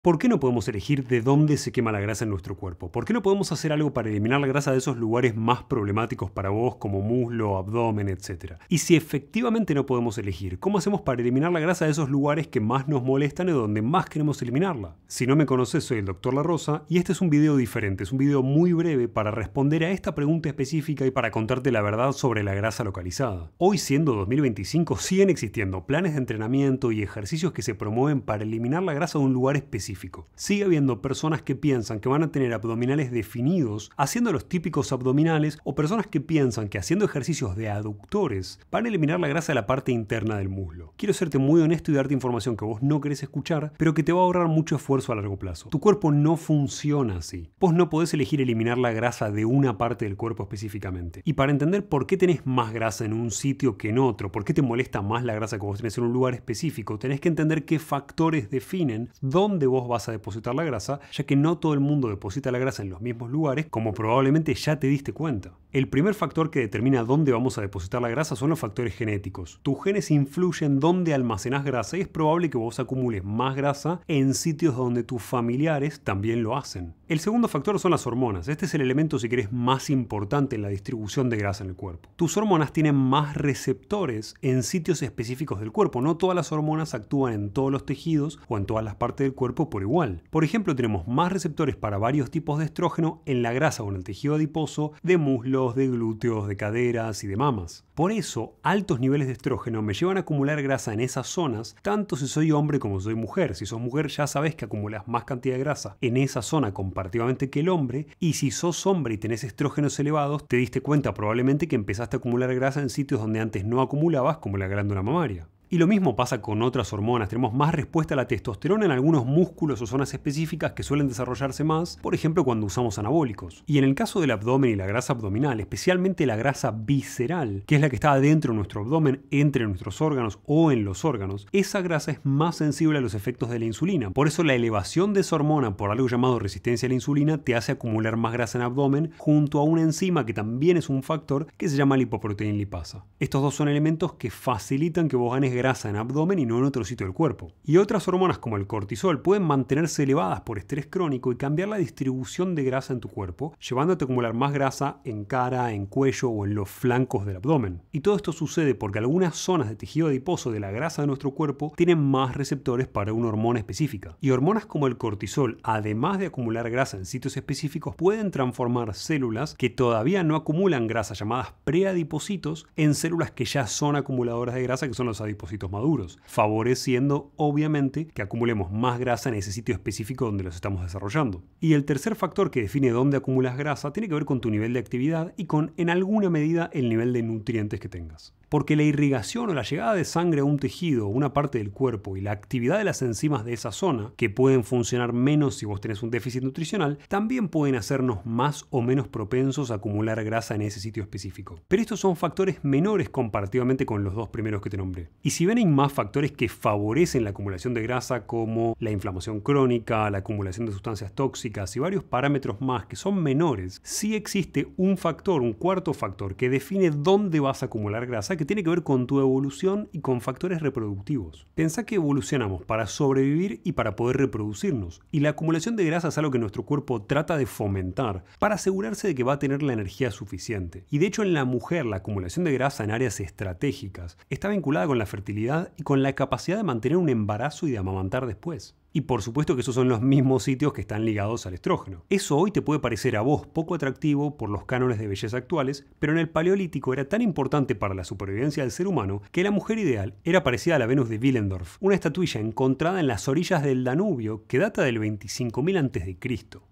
¿Por qué no podemos elegir de dónde se quema la grasa en nuestro cuerpo? ¿Por qué no podemos hacer algo para eliminar la grasa de esos lugares más problemáticos para vos, como muslo, abdomen, etc.? Y si efectivamente no podemos elegir, ¿cómo hacemos para eliminar la grasa de esos lugares que más nos molestan y donde más queremos eliminarla? Si no me conoces, soy el Dr. La Rosa y este es un video diferente, es un video muy breve para responder a esta pregunta específica y para contarte la verdad sobre la grasa localizada. Hoy, siendo 2025, siguen existiendo planes de entrenamiento y ejercicios que se promueven para eliminar la grasa de un lugar específico. Sigue habiendo personas que piensan que van a tener abdominales definidos haciendo los típicos abdominales, o personas que piensan que haciendo ejercicios de aductores van a eliminar la grasa de la parte interna del muslo. Quiero serte muy honesto y darte información que vos no querés escuchar, pero que te va a ahorrar mucho esfuerzo a largo plazo. Tu cuerpo no funciona así. Vos no podés elegir eliminar la grasa de una parte del cuerpo específicamente. Y para entender por qué tenés más grasa en un sitio que en otro, por qué te molesta más la grasa que vos tenés en un lugar específico, tenés que entender qué factores definen dónde vos vas a depositar la grasa, ya que no todo el mundo deposita la grasa en los mismos lugares, como probablemente ya te diste cuenta. El primer factor que determina dónde vamos a depositar la grasa son los factores genéticos. Tus genes influyen dónde almacenás grasa y es probable que vos acumules más grasa en sitios donde tus familiares también lo hacen. El segundo factor son las hormonas. Este es el elemento, si querés, más importante en la distribución de grasa en el cuerpo. Tus hormonas tienen más receptores en sitios específicos del cuerpo. No todas las hormonas actúan en todos los tejidos o en todas las partes del cuerpo por igual. Por ejemplo, tenemos más receptores para varios tipos de estrógeno en la grasa o en el tejido adiposo de muslos, de glúteos, de caderas y de mamas. Por eso, altos niveles de estrógeno me llevan a acumular grasa en esas zonas, tanto si soy hombre como si soy mujer. Si sos mujer ya sabes que acumulas más cantidad de grasa en esa zona comparativamente que el hombre, y si sos hombre y tenés estrógenos elevados, te diste cuenta probablemente que empezaste a acumular grasa en sitios donde antes no acumulabas, como la glándula mamaria. Y lo mismo pasa con otras hormonas. Tenemos más respuesta a la testosterona en algunos músculos o zonas específicas que suelen desarrollarse más, por ejemplo cuando usamos anabólicos. Y en el caso del abdomen y la grasa abdominal, especialmente la grasa visceral, que es la que está adentro de nuestro abdomen, entre nuestros órganos o en los órganos, esa grasa es más sensible a los efectos de la insulina. Por eso la elevación de esa hormona por algo llamado resistencia a la insulina te hace acumular más grasa en abdomen junto a una enzima que también es un factor que se llama lipoproteína lipasa. Estos dos son elementos que facilitan que vos ganes grasa en abdomen y no en otro sitio del cuerpo. Y otras hormonas como el cortisol pueden mantenerse elevadas por estrés crónico y cambiar la distribución de grasa en tu cuerpo, llevándote a acumular más grasa en cara, en cuello o en los flancos del abdomen. Y todo esto sucede porque algunas zonas de tejido adiposo de la grasa de nuestro cuerpo tienen más receptores para una hormona específica. Y hormonas como el cortisol, además de acumular grasa en sitios específicos, pueden transformar células que todavía no acumulan grasa, llamadas preadipocitos, en células que ya son acumuladoras de grasa, que son los adipocitos maduros, favoreciendo obviamente que acumulemos más grasa en ese sitio específico donde los estamos desarrollando. Y el tercer factor que define dónde acumulas grasa tiene que ver con tu nivel de actividad y con, en alguna medida, el nivel de nutrientes que tengas. Porque la irrigación o la llegada de sangre a un tejido o una parte del cuerpo y la actividad de las enzimas de esa zona, que pueden funcionar menos si vos tenés un déficit nutricional, también pueden hacernos más o menos propensos a acumular grasa en ese sitio específico. Pero estos son factores menores comparativamente con los dos primeros que te nombré. Y si bien hay más factores que favorecen la acumulación de grasa, como la inflamación crónica, la acumulación de sustancias tóxicas y varios parámetros más que son menores, sí existe un factor, un cuarto factor, que define dónde vas a acumular grasa, que tiene que ver con tu evolución y con factores reproductivos. Pensá que evolucionamos para sobrevivir y para poder reproducirnos, y la acumulación de grasa es algo que nuestro cuerpo trata de fomentar para asegurarse de que va a tener la energía suficiente. Y de hecho en la mujer la acumulación de grasa en áreas estratégicas está vinculada con la fertilidad y con la capacidad de mantener un embarazo y de amamantar después. Y por supuesto que esos son los mismos sitios que están ligados al estrógeno. Eso hoy te puede parecer a vos poco atractivo por los cánones de belleza actuales, pero en el Paleolítico era tan importante para la supervivencia del ser humano que la mujer ideal era parecida a la Venus de Willendorf, una estatuilla encontrada en las orillas del Danubio que data del 25.000 a.C.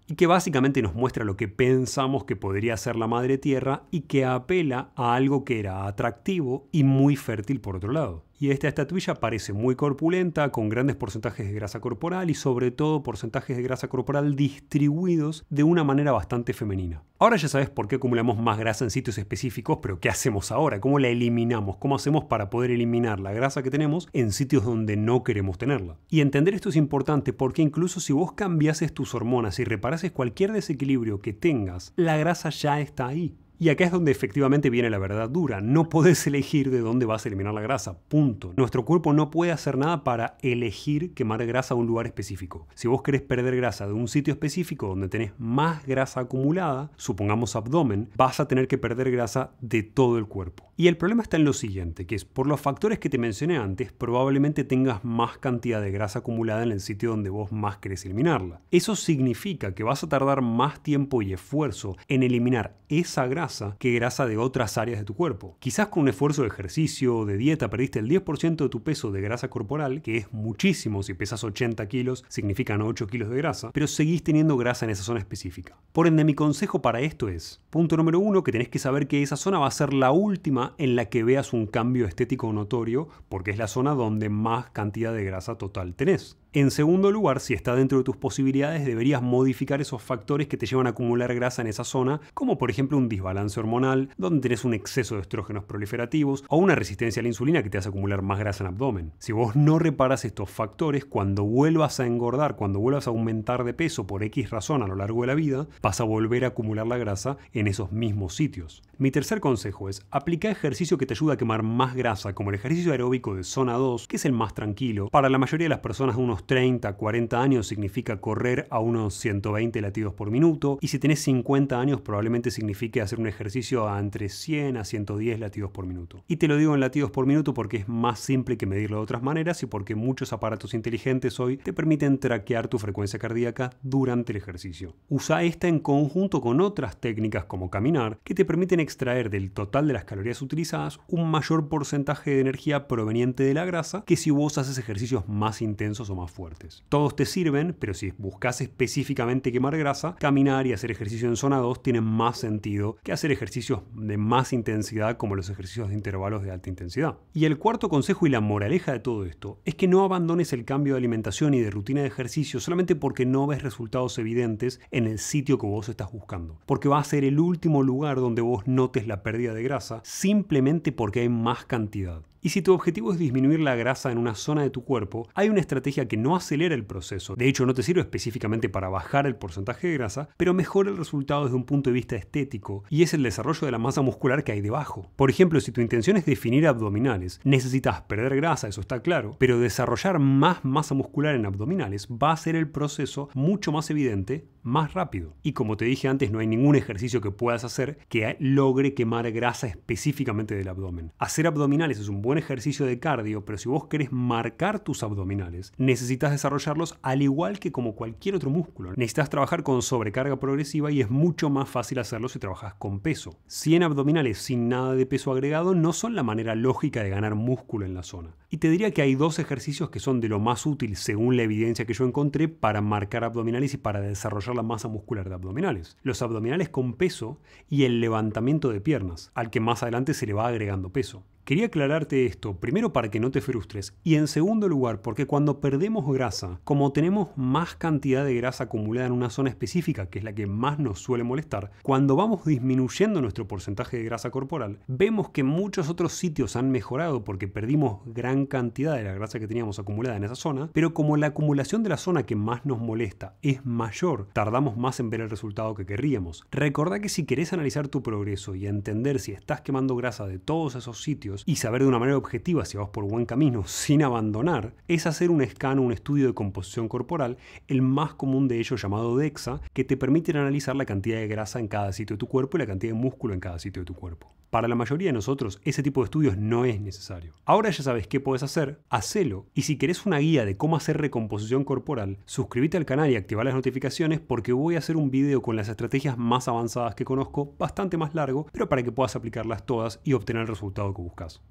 y que básicamente nos muestra lo que pensamos que podría ser la Madre Tierra y que apela a algo que era atractivo y muy fértil por otro lado. Y esta estatuilla parece muy corpulenta, con grandes porcentajes de grasa corporal y sobre todo porcentajes de grasa corporal distribuidos de una manera bastante femenina. Ahora ya sabes por qué acumulamos más grasa en sitios específicos, pero ¿qué hacemos ahora? ¿Cómo la eliminamos? ¿Cómo hacemos para poder eliminar la grasa que tenemos en sitios donde no queremos tenerla? Y entender esto es importante porque incluso si vos cambiases tus hormonas y reparases cualquier desequilibrio que tengas, la grasa ya está ahí. Y acá es donde efectivamente viene la verdad dura. No podés elegir de dónde vas a eliminar la grasa, punto. Nuestro cuerpo no puede hacer nada para elegir quemar grasa a un lugar específico. Si vos querés perder grasa de un sitio específico donde tenés más grasa acumulada, supongamos abdomen, vas a tener que perder grasa de todo el cuerpo. Y el problema está en lo siguiente, que es por los factores que te mencioné antes, probablemente tengas más cantidad de grasa acumulada en el sitio donde vos más querés eliminarla. Eso significa que vas a tardar más tiempo y esfuerzo en eliminar esa grasa que grasa de otras áreas de tu cuerpo. Quizás con un esfuerzo de ejercicio o de dieta perdiste el 10% de tu peso de grasa corporal, que es muchísimo. Si pesas 80 kilos, significan 8 kilos de grasa, pero seguís teniendo grasa en esa zona específica. Por ende, mi consejo para esto es, punto número 1, que tenés que saber que esa zona va a ser la última en la que veas un cambio estético notorio, porque es la zona donde más cantidad de grasa total tenés. En segundo lugar, si está dentro de tus posibilidades, deberías modificar esos factores que te llevan a acumular grasa en esa zona, como por ejemplo un desbalance hormonal, donde tenés un exceso de estrógenos proliferativos, o una resistencia a la insulina que te hace acumular más grasa en abdomen. Si vos no reparas estos factores, cuando vuelvas a engordar, cuando vuelvas a aumentar de peso por X razón a lo largo de la vida, vas a volver a acumular la grasa en esos mismos sitios. Mi tercer consejo es, aplica ejercicio que te ayuda a quemar más grasa, como el ejercicio aeróbico de zona 2, que es el más tranquilo. Para la mayoría de las personas de unos 30, 40 años significa correr a unos 120 latidos por minuto, y si tenés 50 años probablemente signifique hacer un ejercicio a entre 100 a 110 latidos por minuto. Y te lo digo en latidos por minuto porque es más simple que medirlo de otras maneras y porque muchos aparatos inteligentes hoy te permiten traquear tu frecuencia cardíaca durante el ejercicio. Usa esta en conjunto con otras técnicas como caminar que te permiten extraer del total de las calorías utilizadas un mayor porcentaje de energía proveniente de la grasa que si vos haces ejercicios más intensos o más fuertes. Todos te sirven, pero si buscas específicamente quemar grasa, caminar y hacer ejercicio en zona 2 tienen más sentido que hacer ejercicios de más intensidad como los ejercicios de intervalos de alta intensidad. Y el cuarto consejo y la moraleja de todo esto es que no abandones el cambio de alimentación y de rutina de ejercicio solamente porque no ves resultados evidentes en el sitio que vos estás buscando. Porque va a ser el último lugar donde vos notes la pérdida de grasa simplemente porque hay más cantidad. Y si tu objetivo es disminuir la grasa en una zona de tu cuerpo, hay una estrategia que no acelera el proceso. De hecho, no te sirve específicamente para bajar el porcentaje de grasa, pero mejora el resultado desde un punto de vista estético, y es el desarrollo de la masa muscular que hay debajo. Por ejemplo, si tu intención es definir abdominales, necesitas perder grasa, eso está claro, pero desarrollar más masa muscular en abdominales va a hacer el proceso mucho más evidente, más rápido. Y como te dije antes, no hay ningún ejercicio que puedas hacer que logre quemar grasa específicamente del abdomen. Hacer abdominales es un buen ejercicio de cardio, pero si vos querés marcar tus abdominales, necesitas desarrollarlos al igual que como cualquier otro músculo. Necesitas trabajar con sobrecarga progresiva y es mucho más fácil hacerlo si trabajas con peso. 100 abdominales sin nada de peso agregado no son la manera lógica de ganar músculo en la zona. Y te diría que hay dos ejercicios que son de lo más útil según la evidencia que yo encontré para marcar abdominales y para desarrollar la masa muscular de abdominales. Los abdominales con peso y el levantamiento de piernas, al que más adelante se le va agregando peso. Quería aclararte esto, primero para que no te frustres, y en segundo lugar porque cuando perdemos grasa, como tenemos más cantidad de grasa acumulada en una zona específica, que es la que más nos suele molestar, cuando vamos disminuyendo nuestro porcentaje de grasa corporal, vemos que muchos otros sitios han mejorado porque perdimos gran cantidad de la grasa que teníamos acumulada en esa zona, pero como la acumulación de la zona que más nos molesta es mayor, tardamos más en ver el resultado que querríamos. Recordá que si querés analizar tu progreso y entender si estás quemando grasa de todos esos sitios, y saber de una manera objetiva si vas por buen camino sin abandonar, es hacer un scan o un estudio de composición corporal, el más común de ellos llamado DEXA, que te permite analizar la cantidad de grasa en cada sitio de tu cuerpo y la cantidad de músculo en cada sitio de tu cuerpo. Para la mayoría de nosotros, ese tipo de estudios no es necesario. Ahora ya sabes qué puedes hacer, hacelo. Y si querés una guía de cómo hacer recomposición corporal, suscríbete al canal y activa las notificaciones porque voy a hacer un video con las estrategias más avanzadas que conozco, bastante más largo, pero para que puedas aplicarlas todas y obtener el resultado que buscas.